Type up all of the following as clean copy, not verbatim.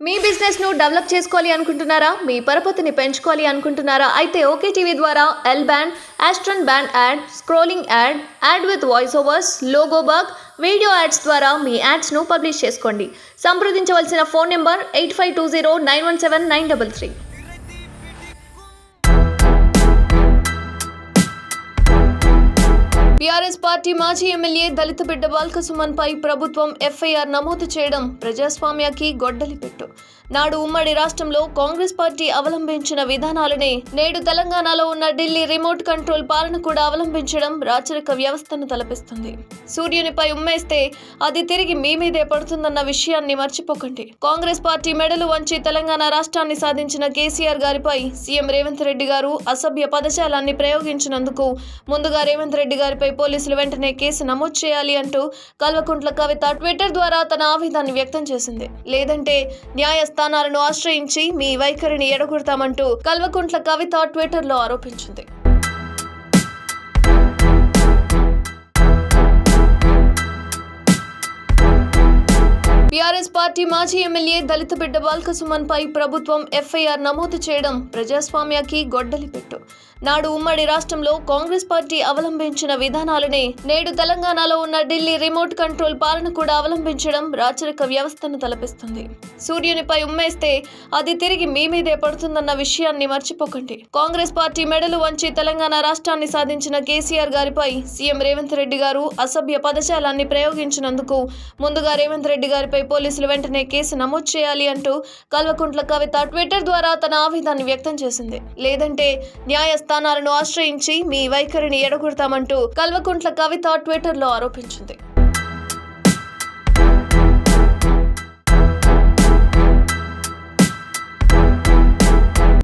మీ business ను develop చేసుకోవాలి అనుకుంటున్నారా? మీ పరపతిని పెంచుకోవాలి అనుకుంటున్నారా? అయితే ఓకే టీవీ ద్వారా ఎల్ బ్యాండ్, ఆస్ట్రన్ band ad, scrolling ad, ad with voice overs, logo bug, video ads ద్వారా మీ యాడ్స్ ను పబ్లిష్ చేసుకోండి. సంప్రదించవలసిన ఫోన్ నెంబర్ 8520917933. టీఆర్ఎస్ పార్టీ మాజీ ఎమ్మెల్యే దళిత బిడ్డ బాల్క సుమన్ పై ప్రభుత్వం ఎఫ్ఐఆర్ నమోదు చేయడం ప్రజాస్వామ్యానికి గొడ్డలి పెట్టు. నాడు ఉమ్మడి రాష్ట్రంలో కాంగ్రెస్ పార్టీ అవలంబించిన విధానాలనే నేడు తెలంగాణలో ఉన్న ఢిల్లీ రిమోట్ కంట్రోల్ పాలన కూడా అవలంబించడం రాచరిక వ్యవస్థను తలపిస్తుంది. సూర్యునిపై ఉమ్మేస్తే అది తిరిగి మీ మీదే పడుతుందన్న విషయాన్ని మర్చిపోకండి. కాంగ్రెస్ పార్టీ మెడలు వంచి తెలంగాణ రాష్ట్రాన్ని సాధించిన కేసీఆర్ గారిపై సీఎం రేవంత్ రెడ్డి గారు అసభ్య పదజాలాన్ని ప్రయోగించినందుకు ముందుగా రేవంత్ రెడ్డి గారిపై పోలీసులు వెంటనే కేసు నమోదు చేయాలి అంటూ కల్వకుంట్ల కవిత ట్విట్టర్ ద్వారా తన ఆవేదనను వ్యక్తం చేసింది. లేదంటే న్యాయస్థానాలను ఆశ్రయించి మీ వైఖరిని ఎడగొడతామంటూ కల్వకుంట్ల కవిత ట్విట్టర్లో ఆరోపించింది. టీఆర్ఎస్ పార్టీ మాజీ ఎమ్మెల్యే దళిత బిడ్డ బాల్క సుమన్ పై ప్రభుత్వం ఎఫ్ఐఆర్ నమోదు చేయడం ప్రజాస్వామ్యానికి గొడ్డలి పెట్టు. నాడు ఉమ్మడి రాష్ట్రంలో కాంగ్రెస్ పార్టీ అవలంబించిన విధానాలనే నేడు తెలంగాణలో ఉన్న ఢిల్లీ రిమోట్ కంట్రోల్ పాలన కూడా అవలంబించడం రాచరిక వ్యవస్థను తలపిస్తుంది. సూర్యునిపై ఉమ్మేస్తే అది తిరిగి మీ మీదే పడుతుందన్న విషయాన్ని మర్చిపోకండి. కాంగ్రెస్ పార్టీ మెడలు వంచి తెలంగాణ రాష్ట్రాన్ని సాధించిన కేసీఆర్ గారిపై సీఎం రేవంత్ రెడ్డి గారు అసభ్య పదజాలాన్ని ప్రయోగించినందుకు ముందుగా రేవంత్ రెడ్డి గారిపై పోలీసులు వెంటనే కేసు నమోదు చేయాలి అంటూ కల్వకుంట్ల కవిత ట్విట్టర్ ద్వారా తన ఆవేదనను వ్యక్తం చేసింది. లేదంటే న్యాయస్థానాలను ఆశ్రయించి మీ వైఖరిని ఎడగొడతామంటూ కల్వకుంట్ల కవిత ట్విట్టర్లో ఆరోపించింది.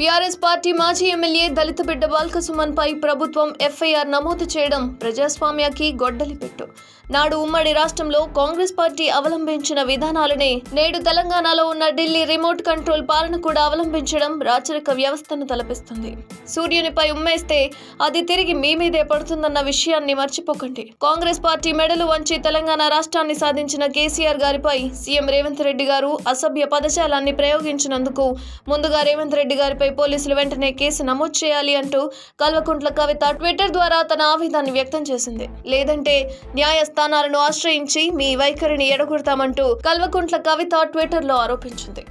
టీఆర్ఎస్ పార్టీ మాజీ ఎమ్మెల్యే దళిత బిడ్డ బాల్క సుమన్ పై ప్రభుత్వం ఎఫ్ఐఆర్ నమోదు చేయడం ప్రజాస్వామ్యానికి గొడ్డలి పెట్టు. నాడు ఉమ్మడి రాష్ట్రంలో కాంగ్రెస్ పార్టీ అవలంబించిన విధానాలనే నేడు తెలంగాణలో ఉన్న ఢిల్లీ రిమోట్ కంట్రోల్ పాలన కూడా అవలంబించడం రాచరిక వ్యవస్థను తలపిస్తుంది. సూర్యునిపై ఉమ్మేస్తే అది తిరిగి మీ మీదే పడుతుందన్న విషయాన్ని మర్చిపోకండి. కాంగ్రెస్ పార్టీ మెడలు వంచి తెలంగాణ రాష్ట్రాన్ని సాధించిన కేసీఆర్ గారిపై సీఎం రేవంత్ రెడ్డి గారు అసభ్య పదజాలాన్ని ప్రయోగించినందుకు ముందుగా రేవంత్ రెడ్డి గారిపై పోలీసులు వెంటనే కేసు నమోదు చేయాలి అంటూ కల్వకుంట్ల కవిత ట్విట్టర్ ద్వారా తన ఆవేదనను వ్యక్తం చేసింది. లేదంటే న్యాయస్థానాలను ఆశ్రయించి మీ వైఖరిని ఎడగొడతామంటూ కల్వకుంట్ల కవిత ట్విట్టర్లో ఆరోపించింది.